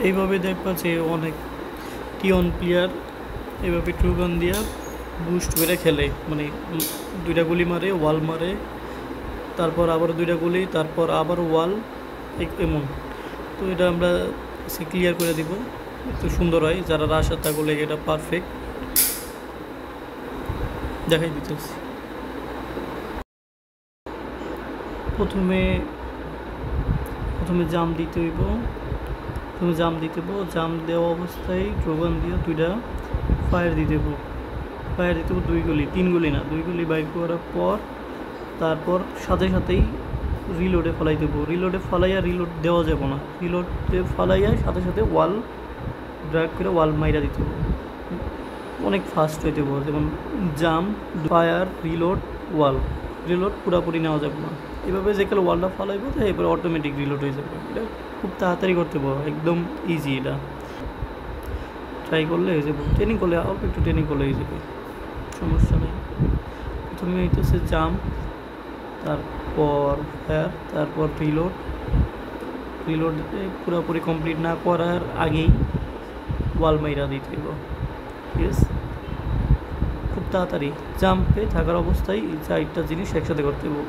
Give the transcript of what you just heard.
এইভাবে দেখবা যে অনেক টিয়ন প্লেয়ার এইভাবে ট্রুগান দিয়া বুস্ট করে খেলে, মানে দুইটা গুলি মারে, ওয়াল মারে, তারপর আবার দুইটা গুলি, তারপর আবার ওয়াল, এমন। তো এটা আমরা ক্লিয়ার করে দিব, একটু সুন্দর হয়। যারা রাশ আত্মা করলে এটা পারফেক্ট দেখাই দিতেছি। প্রথমে প্রথমে জাম দিতে হইব, প্রথমে জাম দিতে হইব। জাম দেওয়া অবস্থায় ট্রোগান দিয়ে দুইটা ফায়ার দিতে হইব। ফায়ার দিতে হইব 2 গুলি, 3 গুলি না, 2 গুলি বাইর করার পর তারপর সাথে সাথেই রিলোডে ফলাই দেবো। রিলোডে ফালাইয়া রিলোড দেওয়া যাবে না, রিলোডে ফালাইয়া সাথে সাথে ওয়াল ড্র্যাগ করে ওয়াল মাইরা দিতে হবে। অনেক ফাস্ট হইতে হবে, যেমন জাম, ফায়ার, রিলোড, ওয়াল। রিলোড পুরোপুরি নেওয়া যাবে না। এভাবে যেকালে ওয়ালটা ফালাইব তো এরপরে অটোমেটিক রিলোড হয়ে যাবে। এটা খুব তাড়াতাড়ি করতে পারবো, একদম ইজি। এটা ট্রাই করলে হয়ে যাবে, ট্রেনিং করলে, অল্প একটু ট্রেনিং করলে হয়ে যাবে, সমস্যা নেই। প্রথমে হইতেছে জাম, তারপর ফায়ার, তারপর রিলোড। রিলোড পুরোপুরি কমপ্লিট না করার আগেই ওয়াল মাইরা দিতে হবে। ঠিক আছে, খুব তাড়াতাড়ি জাম্পে থাকার অবস্থায় এই 4টা জিনিস একসাথে করতে হবে।